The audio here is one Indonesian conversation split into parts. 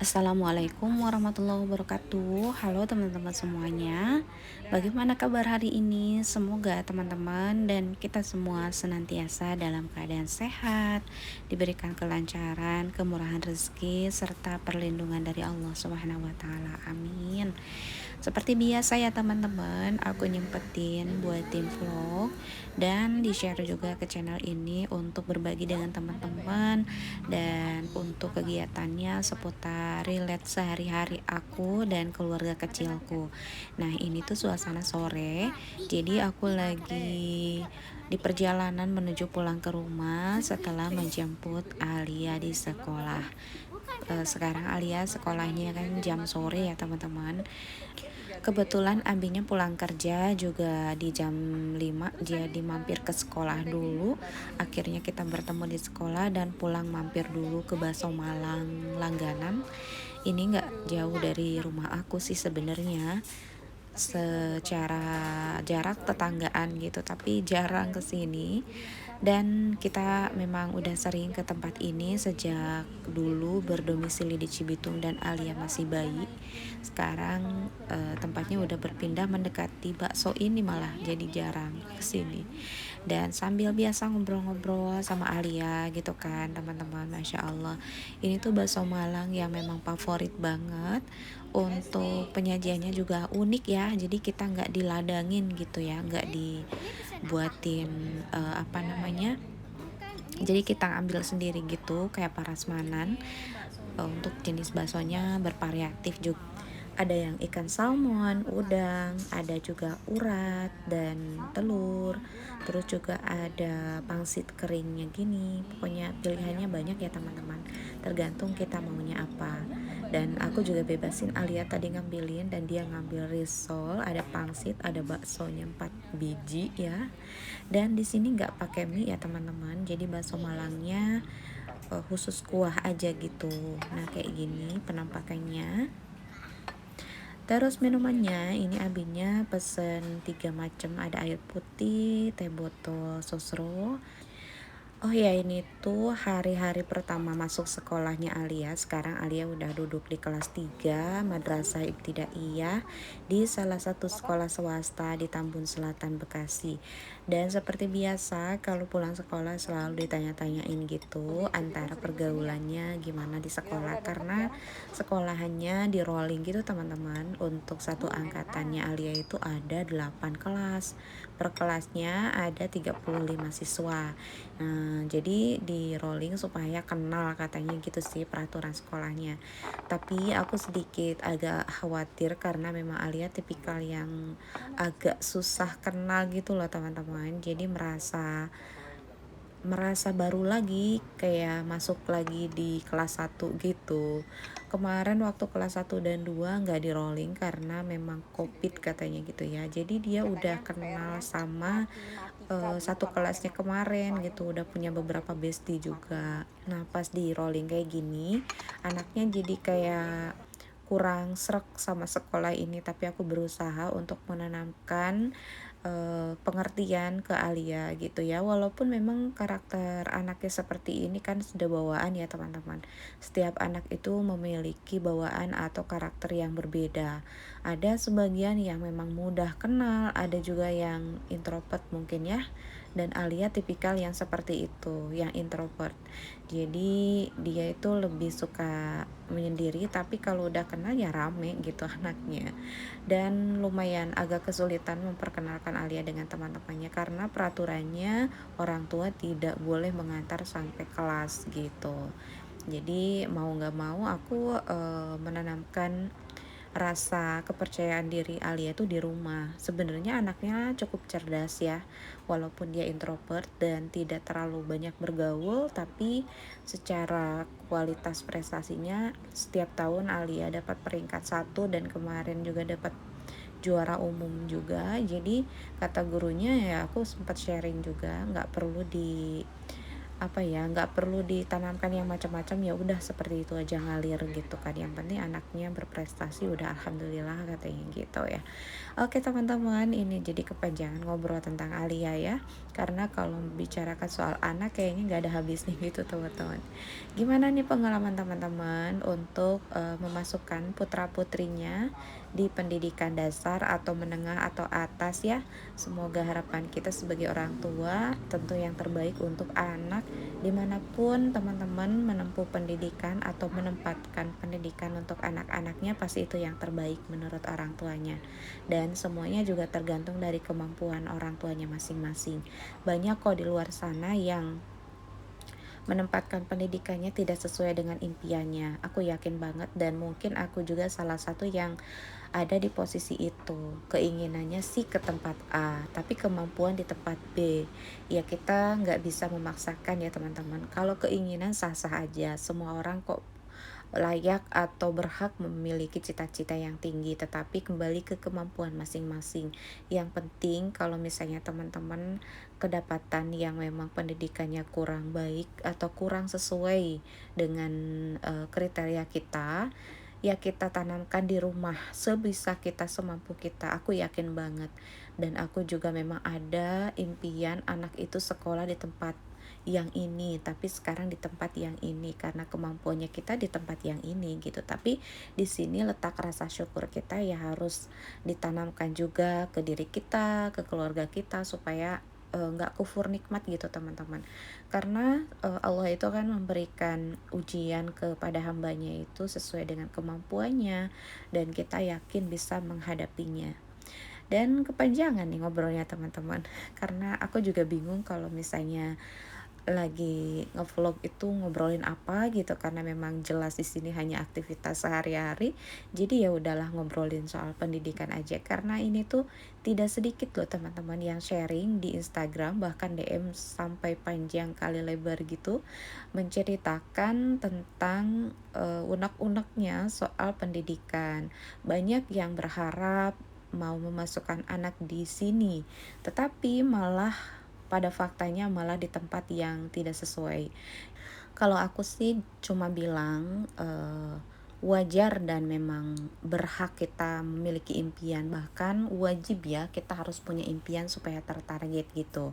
Assalamualaikum warahmatullahi wabarakatuh. Halo teman-teman semuanya. Bagaimana kabar hari ini? Semoga teman-teman dan kita semua senantiasa dalam keadaan sehat, diberikan kelancaran, kemurahan rezeki serta perlindungan dari Allah Subhanahu wa taala. Amin. Seperti biasa ya teman-teman, aku nyempetin buatin vlog dan di-share juga ke channel ini untuk berbagi dengan teman-teman dan untuk kegiatannya seputar relate sehari-hari aku dan keluarga kecilku. Nah, ini tuh suasana sore, jadi aku lagi di perjalanan menuju pulang ke rumah setelah menjemput Alia di sekolah. Sekarang Alia sekolahnya kan jam sore ya teman-teman. Kebetulan abinya pulang kerja juga di jam 5, jadi mampir ke sekolah dulu. Akhirnya kita bertemu di sekolah dan pulang mampir dulu ke Bakso Malang langganan. Ini nggak jauh dari rumah aku sih sebenarnya, secara jarak tetanggaan gitu, tapi jarang ke sini. Dan kita memang udah sering ke tempat ini sejak dulu berdomisili di Cibitung dan Alia masih bayi. Sekarang tempatnya udah berpindah mendekati bakso ini, malah jadi jarang ke sini. Dan sambil biasa ngobrol-ngobrol sama Alia gitu kan teman-teman, Masya Allah, ini tuh bakso Malang yang memang favorit banget. Untuk penyajiannya juga unik ya, jadi kita nggak diladangin gitu ya, nggak dibuatin apa namanya, jadi kita ambil sendiri gitu kayak prasmanan. Untuk jenis baksonya bervariatif juga, ada yang ikan salmon, udang, ada juga urat dan telur, terus juga ada pangsit keringnya gini. Pokoknya pilihannya banyak ya teman-teman, tergantung kita maunya apa. Dan aku juga bebasin Alia tadi ngambilin, dan dia ngambil risol, ada pangsit, ada baksonya 4 biji ya. Dan di sini nggak pakai mie ya teman-teman, jadi bakso Malangnya khusus kuah aja gitu. Nah, kayak gini penampakannya. Terus minumannya ini abinya pesen 3 macam, ada air putih, teh botol, sosro. Oh ya, ini tuh hari-hari pertama masuk sekolahnya Alia. Sekarang Alia udah duduk di kelas 3 Madrasah Ibtidaiyah di salah satu sekolah swasta di Tambun Selatan, Bekasi. Dan seperti biasa kalau pulang sekolah selalu ditanya-tanyain gitu antara pergaulannya gimana di sekolah, karena sekolahannya di rolling gitu teman-teman. Untuk satu angkatannya Alia itu ada 8 kelas. Per kelasnya ada 35 siswa. Nah, jadi di rolling supaya kenal katanya gitu sih peraturan sekolahnya. Tapi aku sedikit agak khawatir karena memang Alia tipikal yang agak susah kenal gitu loh teman-teman. Jadi merasa baru lagi, kayak masuk lagi di kelas 1 gitu. Kemarin waktu kelas 1 dan 2 nggak di rolling karena memang covid katanya gitu ya. Jadi dia udah kenal sama satu kelasnya kemarin gitu, udah punya beberapa bestie juga. Nah, pas di rolling kayak gini, anaknya jadi kayak kurang srek sama sekolah ini, tapi aku berusaha untuk menanamkan pengertian ke Alia gitu ya. Walaupun memang karakter anaknya seperti ini kan sudah bawaan ya teman-teman. Setiap anak itu memiliki bawaan atau karakter yang berbeda. Ada sebagian yang memang mudah kenal, ada juga yang introvert mungkin ya. Dan Alia tipikal yang seperti itu, yang introvert. Jadi dia itu lebih suka menyendiri, tapi kalau udah kenal ya rame gitu anaknya. Dan lumayan agak kesulitan memperkenalkan Alia dengan teman-temannya karena peraturannya orang tua tidak boleh mengantar sampai kelas gitu. Jadi mau nggak mau aku menanamkan rasa kepercayaan diri Alia tuh di rumah. Sebenarnya anaknya cukup cerdas ya, walaupun dia introvert dan tidak terlalu banyak bergaul, tapi secara kualitas prestasinya setiap tahun Alia dapat peringkat 1 dan kemarin juga dapat juara umum juga. Jadi kata gurunya ya, aku sempat sharing juga, nggak perlu di apa ya, nggak perlu ditanamkan yang macam-macam, ya udah seperti itu aja ngalir gitu kan, yang penting anaknya berprestasi udah alhamdulillah katanya gitu ya. Oke teman-teman, ini jadi kepanjangan ngobrol tentang Alia ya, karena kalau bicarakan soal anak kayaknya nggak ada habisnya gitu teman-teman. Gimana nih pengalaman teman-teman untuk memasukkan putra-putrinya di pendidikan dasar atau menengah atau atas ya? Semoga harapan kita sebagai orang tua tentu yang terbaik untuk anak, dimanapun teman-teman menempuh pendidikan atau menempatkan pendidikan untuk anak-anaknya, pasti itu yang terbaik menurut orang tuanya. Dan semuanya juga tergantung dari kemampuan orang tuanya masing-masing. Banyak kok di luar sana yang menempatkan pendidikannya tidak sesuai dengan impiannya. Aku yakin banget, dan mungkin aku juga salah satu yang ada di posisi itu. Keinginannya sih ke tempat A, tapi kemampuan di tempat B. Ya kita nggak bisa memaksakan ya teman-teman. Kalau keinginan sah-sah aja. Semua orang kok layak atau berhak memiliki cita-cita yang tinggi, tetapi kembali ke kemampuan masing-masing. Yang penting kalau misalnya teman-teman kedapatan yang memang pendidikannya kurang baik atau kurang sesuai dengan kriteria kita, ya kita tanamkan di rumah sebisa kita, semampu kita. Aku yakin banget, dan aku juga memang ada impian anak itu sekolah di tempat yang ini, tapi sekarang di tempat yang ini karena kemampuannya kita di tempat yang ini gitu. Tapi di sini letak rasa syukur kita ya harus ditanamkan juga ke diri kita, ke keluarga kita, supaya nggak kufur nikmat gitu teman-teman. Karena Allah itu kan memberikan ujian kepada hambanya itu sesuai dengan kemampuannya, dan kita yakin bisa menghadapinya. Dan kepanjangan nih ngobrolnya teman-teman, karena aku juga bingung kalau misalnya lagi ngevlog itu ngobrolin apa gitu, karena memang jelas di sini hanya aktivitas sehari-hari. Jadi ya udahlah ngobrolin soal pendidikan aja, karena ini tuh tidak sedikit loh teman-teman yang sharing di Instagram, bahkan DM sampai panjang kali lebar gitu, menceritakan tentang unek-uneknya soal pendidikan. Banyak yang berharap mau memasukkan anak di sini, tetapi malah pada faktanya malah di tempat yang tidak sesuai. Kalau aku sih cuma bilang wajar dan memang berhak kita memiliki impian, bahkan wajib ya kita harus punya impian supaya tertarget gitu.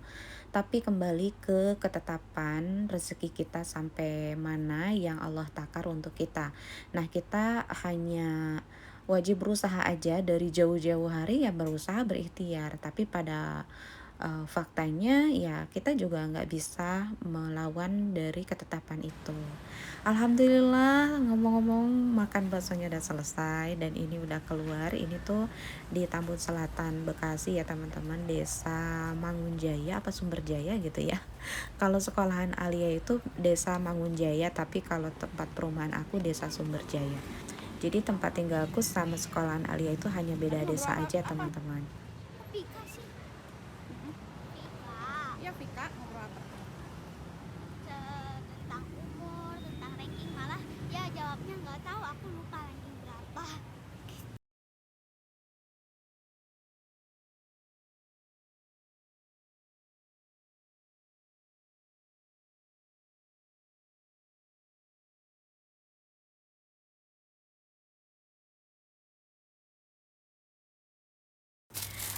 Tapi kembali ke ketetapan rezeki kita sampai mana yang Allah takar untuk kita. Nah kita hanya wajib berusaha aja, dari jauh-jauh hari ya berusaha berikhtiar, tapi pada faktanya ya kita juga nggak bisa melawan dari ketetapan itu. Alhamdulillah, ngomong-ngomong makan baksonya udah selesai dan ini udah keluar. Ini tuh di Tambun Selatan Bekasi ya teman-teman, desa Mangunjaya apa Sumberjaya gitu ya. Kalau sekolahan Alia itu desa Mangunjaya, tapi kalau tempat perumahan aku desa Sumberjaya. Jadi tempat tinggalku sama sekolahan Alia itu hanya beda desa aja teman-teman. Vika sih. Vika. Iya Vika, ngobrol apa? Tentang umur, tentang ranking, malah ya jawabnya nggak tahu, aku lupa ranking berapa.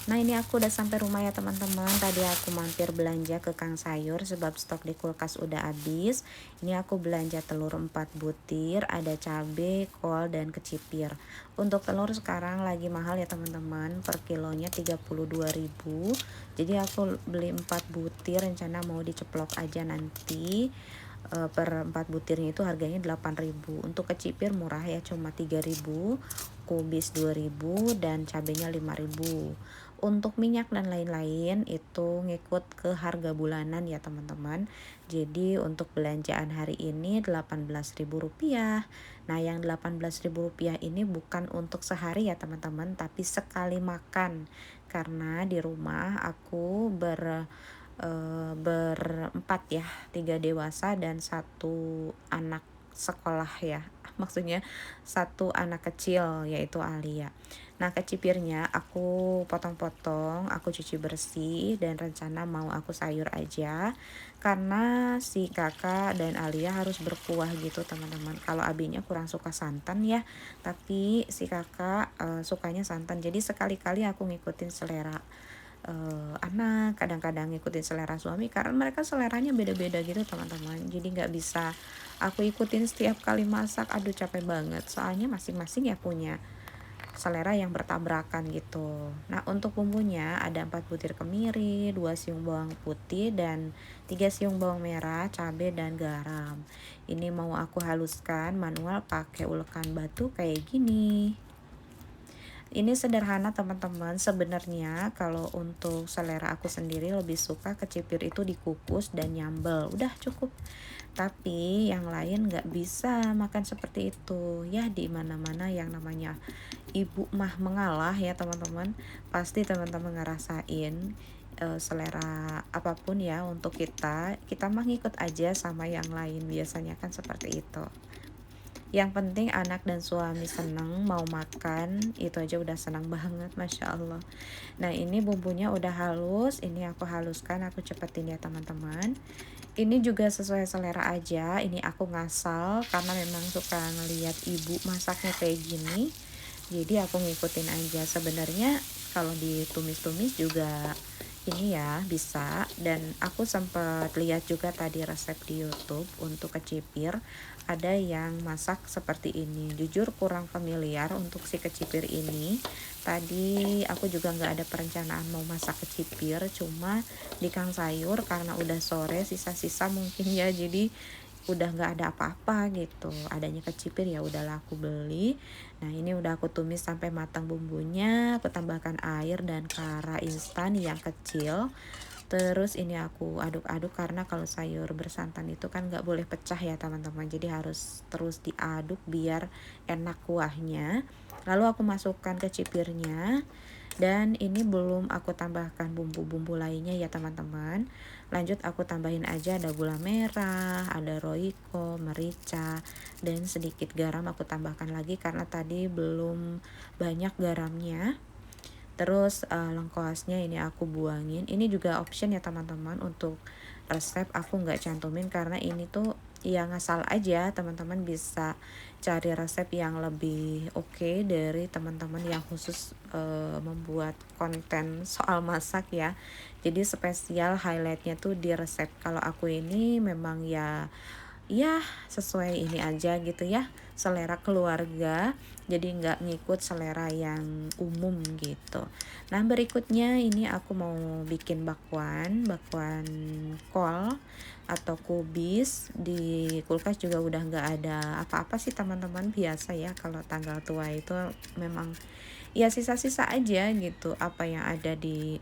Nah ini aku udah sampai rumah ya teman-teman. Tadi aku mampir belanja ke Kang Sayur sebab stok di kulkas udah habis. Ini aku belanja telur 4 butir, ada cabe, kol, dan kecipir. Untuk telur sekarang lagi mahal ya teman-teman, per kilonya 32.000. Jadi aku beli 4 butir, rencana mau diceplok aja nanti. Per 4 butirnya itu harganya 8.000. Untuk kecipir murah ya, cuma 3.000, kubis 2.000, dan cabenya 5.000. Untuk minyak dan lain-lain itu ngikut ke harga bulanan ya teman-teman. Jadi untuk belanjaan hari ini 18.000 rupiah. Nah yang 18.000 rupiah ini bukan untuk sehari ya teman-teman, tapi sekali makan. Karena di rumah aku berempat ya, 3 dewasa dan 1 anak sekolah ya. maksudnya satu anak kecil yaitu Alia. Nah, kecipirnya aku potong-potong, aku cuci bersih dan rencana mau aku sayur aja karena si kakak dan Alia harus berkuah gitu teman-teman. Kalau abinya kurang suka santan ya, tapi si kakak sukanya santan. Jadi sekali-kali aku ngikutin selera anak, kadang-kadang ngikutin selera suami karena mereka seleranya beda-beda gitu teman-teman. Jadi nggak bisa aku ikutin setiap kali masak, aduh capek banget. Soalnya masing-masing ya punya selera yang bertabrakan gitu. Nah, untuk bumbunya ada 4 butir kemiri, 2 siung bawang putih dan 3 siung bawang merah, cabai dan garam. Ini mau aku haluskan manual pakai ulekan batu kayak gini. Ini sederhana teman-teman, sebenarnya kalau untuk selera aku sendiri lebih suka kecipir itu dikukus dan nyambel, udah cukup. Tapi yang lain nggak bisa makan seperti itu ya, di mana-mana yang namanya ibu mah mengalah ya teman-teman. Pasti teman-teman ngerasain selera apapun ya untuk kita mah ngikut aja sama yang lain, biasanya kan seperti itu. Yang penting anak dan suami seneng mau makan, itu aja udah senang banget, Masya Allah. Nah, ini bumbunya udah halus, ini aku haluskan, aku cepetin ya teman-teman. Ini juga sesuai selera aja, ini aku ngasal karena memang suka ngeliat ibu masaknya kayak gini, jadi aku ngikutin aja. Sebenarnya kalau ditumis-tumis juga ini ya bisa, dan aku sempat lihat juga tadi resep di YouTube untuk kecipir, ada yang masak seperti ini. Jujur kurang familiar untuk si kecipir ini. Tadi aku juga nggak ada perencanaan mau masak kecipir, cuma di kang sayur karena udah sore sisa-sisa mungkin ya, jadi udah nggak ada apa-apa gitu, adanya kecipir ya udahlah aku beli. Nah, ini udah aku tumis sampai matang bumbunya, aku tambahkan air dan kara instan yang kecil. Terus ini aku aduk-aduk karena kalau sayur bersantan itu kan nggak boleh pecah ya teman-teman, jadi harus terus diaduk biar enak kuahnya. Lalu aku masukkan kecipirnya, dan ini belum aku tambahkan bumbu-bumbu lainnya ya teman-teman. Lanjut aku tambahin aja, ada gula merah, ada roiko, merica, dan sedikit garam aku tambahkan lagi karena tadi belum banyak garamnya. Terus lengkuasnya ini aku buangin. Ini juga option ya teman-teman, untuk resep aku nggak cantumin karena ini tuh ya ngasal aja. Teman-teman bisa cari resep yang lebih oke dari teman-teman yang khusus membuat konten soal masak ya. Jadi spesial highlightnya tuh di resep. Kalau aku ini memang ya sesuai ini aja gitu ya, selera keluarga, jadi nggak ngikut selera yang umum gitu. Nah, berikutnya ini aku mau bikin bakwan kol atau kubis. Di kulkas juga udah nggak ada apa-apa sih teman-teman, biasa ya kalau tanggal tua itu memang ya sisa-sisa aja gitu, apa yang ada di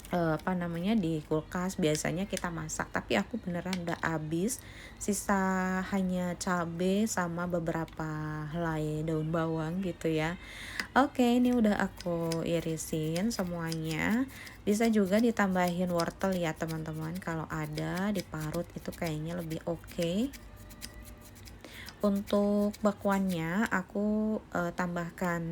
di kulkas biasanya kita masak, tapi aku beneran udah habis, sisa hanya cabe sama beberapa helai daun bawang gitu ya. Oke, ini udah aku irisin semuanya. Bisa juga ditambahin wortel ya teman-teman, kalau ada diparut itu kayaknya lebih oke. Untuk bakwannya aku tambahkan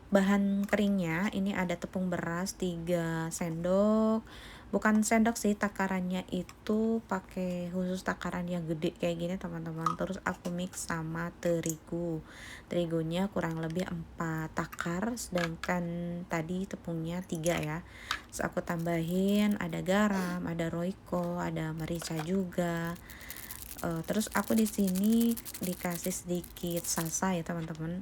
bahan keringnya. Ini ada tepung beras 3 sendok, bukan sendok sih, takarannya itu pakai khusus takaran yang gede kayak gini teman-teman. Terus aku mix sama terigunya kurang lebih 4 takar, sedangkan tadi tepungnya 3 ya. Terus aku tambahin ada garam, ada roiko, ada merica juga. Terus aku di sini dikasih sedikit salsa ya teman-teman,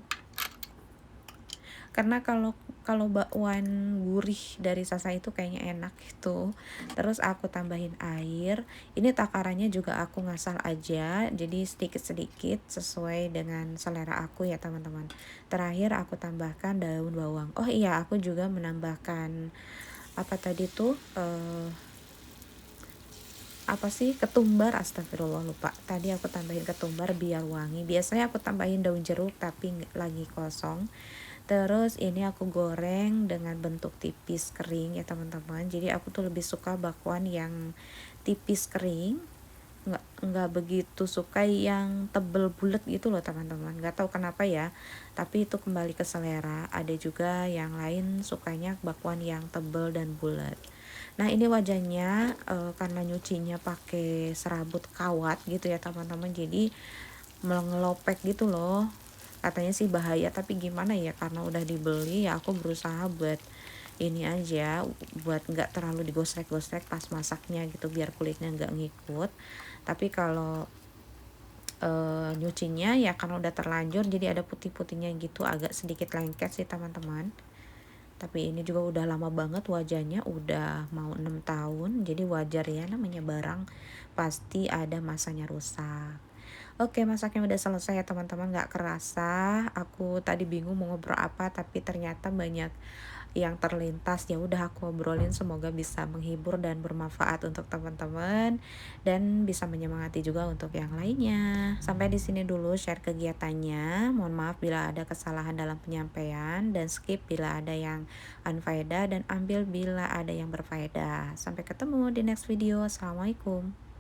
karena kalau kalau bakwan gurih dari Sasa itu kayaknya enak gitu. Terus aku tambahin air, ini takarannya juga aku ngasal aja, jadi sedikit-sedikit sesuai dengan selera aku ya teman-teman. Terakhir aku tambahkan daun bawang. Oh iya, aku juga menambahkan apa tadi tuh apa sih, ketumbar, astagfirullah lupa. Tadi aku tambahin ketumbar biar wangi. Biasanya aku tambahin daun jeruk tapi lagi kosong. Terus ini aku goreng dengan bentuk tipis kering ya teman-teman. Jadi aku tuh lebih suka bakwan yang tipis kering. nggak begitu suka yang tebel bulat gitu loh teman-teman, nggak tahu kenapa ya, tapi itu kembali ke selera. Ada juga yang lain sukanya bakwan yang tebel dan bulat. Nah ini wajannya karena nyucinya pakai serabut kawat gitu ya teman-teman, jadi mengelopek gitu loh. Katanya sih bahaya, tapi gimana ya, karena udah dibeli ya aku berusaha buat ini aja, buat nggak terlalu digosrek-gosrek pas masaknya gitu biar kulitnya nggak ngikut. Tapi kalau nyucinya ya karena udah terlanjur jadi ada putih-putihnya gitu, agak sedikit lengket sih teman-teman. Tapi ini juga udah lama banget, wajahnya udah mau 6 tahun, jadi wajar ya, namanya barang pasti ada masanya rusak. Oke, masaknya udah selesai ya teman-teman, nggak kerasa aku tadi bingung mau ngobrol apa, tapi ternyata banyak yang terlintas. Ya udah aku obrolin, semoga bisa menghibur dan bermanfaat untuk teman-teman dan bisa menyemangati juga untuk yang lainnya. Sampai di sini dulu share kegiatannya. Mohon maaf bila ada kesalahan dalam penyampaian, dan skip bila ada yang unfaedah, dan ambil bila ada yang berfaedah. Sampai ketemu di next video. Assalamualaikum.